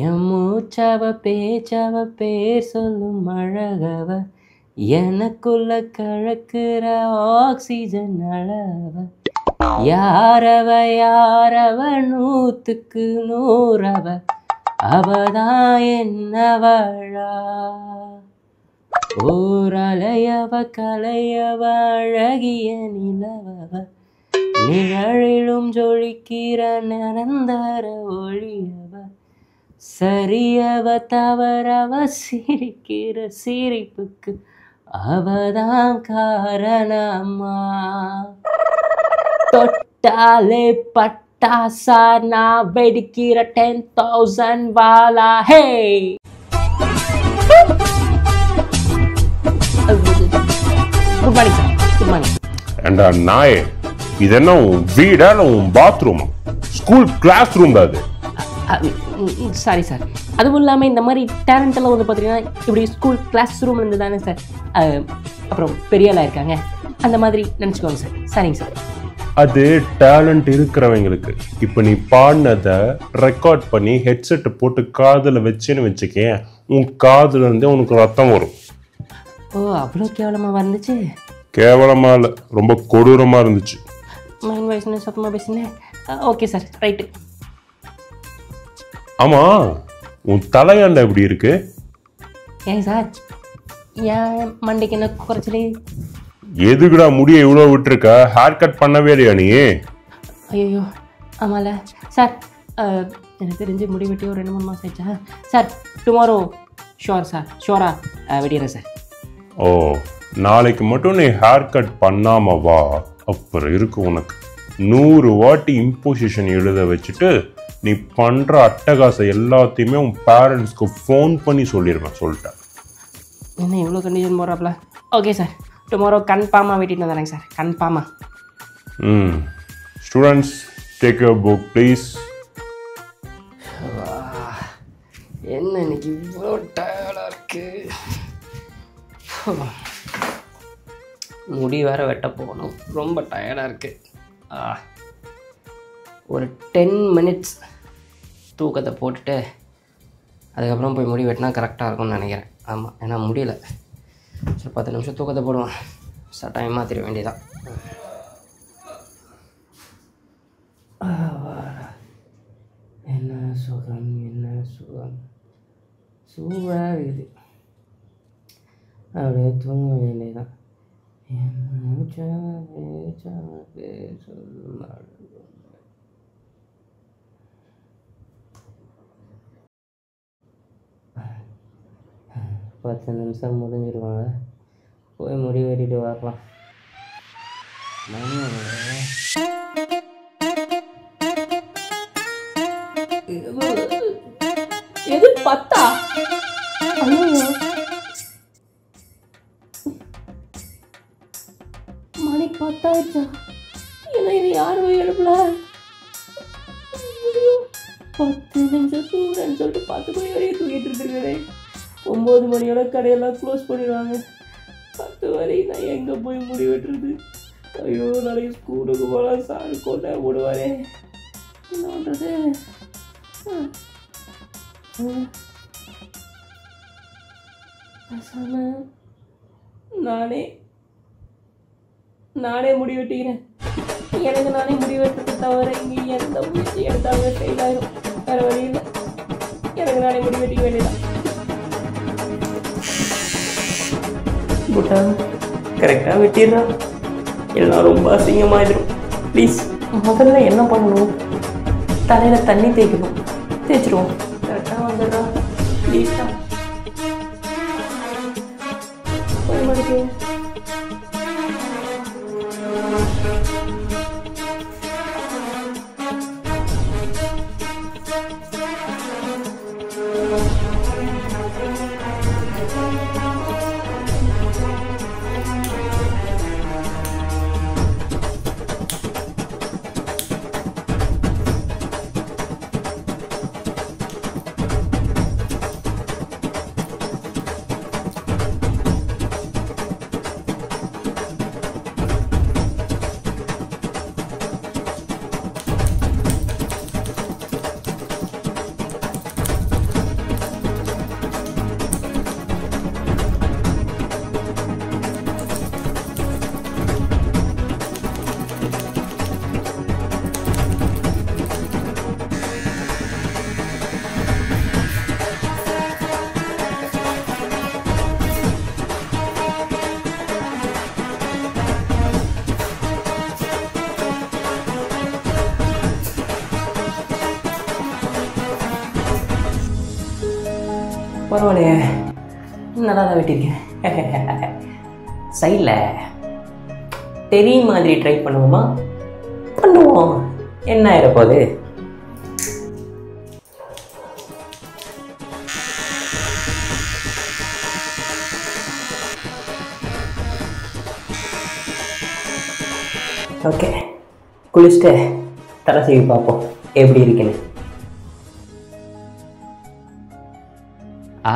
என் மூச்சவ பேச்சவ பேர் சொல்லும் அழகவ எனக்குள்ள கழக்குற ஆக்சிஜன் அளவ யாரவ யாரவ 100க்கு 100 அவதான் என்னவளா ஓரலையவ கலையவ அழகிய நிலவவ நிழலிலும் ஜொலிக்கிற நிரந்தர ஒளியவ சரியவ தவறவ சிரிக்கிற சிரிப்புக்கு அவதான் காரணமா தொட்டாலே பட்டாசா நான் வெடிக்கிற 10,000 வாலா ஹே good morning sir good morning ஏண்டா நாயே, இது என்ன உன் வீடா இல்லை உன் பாத்ரூமா? ஸ்கூல் கிளாஸ் ரூம்டா அது. Sorry sir. அதுவும் இல்லாமல் இந்த மாதிரி டேலண்ட் எல்லாம் வந்து பார்த்தீங்கன்னா இப்படி ஸ்கூல் கிளாஸ் ரூம்ல இருந்து தானே சார் அப்புறம் பெரிய ஆளாக இருக்காங்க, அந்த மாதிரி நினச்சிக்கோங்க சார். சரிங்க சார். அது டேலண்ட் இருக்கிறவங்களுக்கு. இப்போ நீ பாடினதை ரெக்கார்ட் பண்ணி ஹெட்செட்டை போட்டு காதில் வச்சுன்னு வச்சுக்கேன், உன் காதுல இருந்தே உனக்கு ரத்தம் வரும். ஓ, அவ்வளோ கேவலமாக வந்துச்சு? கேவலமாக இல்லை, ரொம்ப கொடூரமாக இருந்துச்சு. மைண்ட் வாய்ஸ்னு சத்தமாக பேசுனேன். Okay sir, right. ஆமாம், உன் தலையாண்டை எப்படி இருக்கு? ஏன் சார், ஏன் மண்டைக்கு என்ன குறைச்சலே? எதுக்குடா முடிய இவ்வளோ விட்டுருக்க? ஹேர் கட் பண்ணவே இல்லையா நீ? ஐயோ ஆமாம்ல சார், எனக்கு தெரிஞ்சு முடி வெட்டி ஒரு 2-3 மாதம் ஆயிடுச்சா சார். டுமாரோ ஷோர் சார், ஷோராக வெட்டிடுறேன் சார். ஓ, நாளைக்கு மட்டும் நீ ஹேர் கட் பண்ணாம வா, அப்புறம் இருக்கு உனக்கு 100 வாட்டி இம்போசிஷன் எழுத வச்சுட்டு நீ பண்ற அட்டகாசம் எல்லாத்தையுமே உன் பேரண்ட்ஸ்க்கு ஃபோன் பண்ணி சொல்லிடுவேன். சொல்லிட்டேன். என்ன இவ்வளோ கண்டிஷன் போடுறாப்ல? ஓகே சார், டுமாரோ கன்ஃபார்மாக வெட்டிட்டு வந்துடுறேங்க சார், கன்ஃபார்மாக. Students, take your book please. என்ன இன்னைக்கு இவ்வளோ டயர்டாக இருக்கு. முடி வேறு வெட்ட போகணும், ரொம்ப டயர்டாக இருக்குது. ஒரு 10 மினிட்ஸ் தூக்கத்தை போட்டுட்டு அதுக்கப்புறம் போய் முடி வெட்டினா கரெக்டாக இருக்கும்னு நினைக்கிறேன். ஆமாம், ஏன்னா முடியல. சரி, 10 நிமிஷம் தூக்கத்தை போடுவேன், சட்டாயம் மாற்றிட வேண்டியதான். என்ன சுகம், என்ன சுகம், சூப்பராக இருக்குது. அப்படியே தூங்க வேண்டியதான். பத்து நிமிஷம் முடிஞ்சிருவாங்க, போய் முடி வெட்டிட்டு வரலாம். எது 10? மணி 10 ஆயிடுச்சா? ஏன்னா இது யாரும் எழுப்பல. 10 நிமிஷம் தூங்குறேன்னு சொல்லிட்டு 10 மணி வரையும் தூங்கிட்டு இருக்கிறேன். 9 மணியோட கடையெல்லாம் க்ளோஸ் பண்ணிடுவாங்க. 10 வரை நான் எங்கே போய் முடி வெட்டுறது? ஐயோ, நாளைக்கு ஸ்கூலுக்கு போகலாம், சார் கொண்டா போடுவாரே, என்ன பண்ணுறது? நானே முடி வெட்டிக்கிறேன். எனக்கு நானே முடி வெட்டுறது தவிர இங்கே எந்த முயற்சி எடுத்தாலும் ஃபெயில் ஆயிரும். வேறு வழி இல்லை, எனக்கு நானே முடி வெட்டிக்க வேண்டியதான். புட்டா கரெக்டாக வெட்டிடுறா, எல்லாம் ரொம்ப அசிங்கமாயிடும். ப்ளீஸ், முதல்ல என்ன பண்ணணும்? தலையில் தண்ணி தேய்க்கணும், தேய்ச்சிருவோம். கரெக்டாக வந்துடுறா, ப்ளீஸ் தான். போய் மடிக்கு. பரவாயில்லையே, நல்லா தான் வெட்டியிருக்கேன். சைடில் தெரிய மாதிரி ட்ரை பண்ணுவோமா? பண்ணுவோம், என்ன ஆயிரப்போகுது. ஓகே, குளிச்சுட்டு தலை செய்வி பார்ப்போம் எப்படி இருக்குன்னு.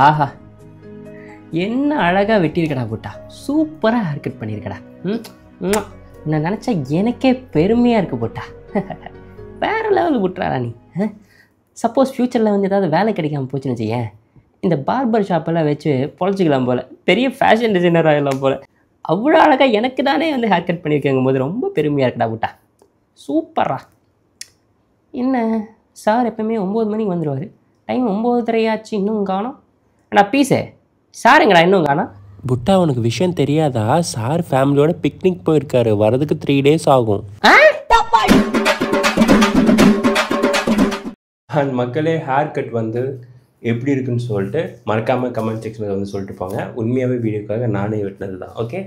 ஆஹா, என்ன அழகாக வெட்டியிருக்கடா புட்டா, சூப்பராக ஹேர் கட் பண்ணியிருக்கடா. நான் நினச்சா எனக்கே பெருமையாக இருக்குது புட்டா. வேறு லெவல் புட்டுறாடா நீ. சப்போஸ் ஃப்யூச்சரில் வந்து ஏதாவது வேலை கிடைக்காம போச்சுன்னு வச்சுக்கேன், இந்த பார்பர் ஷாப்பெல்லாம் வச்சு பொழைச்சிக்கலாம் போல், பெரிய ஃபேஷன் டிசைனர் ஆகிடலாம் போல். அவ்வளோ அழகாக எனக்கு தானே வந்து ஹேர் கட் பண்ணியிருக்கேங்கும் போது ரொம்ப பெருமையாக இருக்குடா புட்டா. சூப்பரா. என்ன சார் எப்போயுமே 9 மணிக்கு வந்துடுவார், டைம் 9:30 ஆச்சு, இன்னும் காணோம். ஆனால் பீஸே சார் எங்கடா இன்னும் காணோம்? புட்டா, உனக்கு விஷயம் தெரியாதா? சார் ஃபேமிலியோட பிக்னிக் போயிருக்காரு, வரதுக்கு 3 days ஆகும். அண்ட் மக்களே, ஹேர் கட் வந்து எப்படி இருக்குன்னு சொல்லிட்டு மறக்காமல் கமெண்ட் செக்ஷனில் வந்து சொல்லிட்டு போங்க. உண்மையாகவே வீடியோக்காக நானே வெட்டினது தான். ஓகே.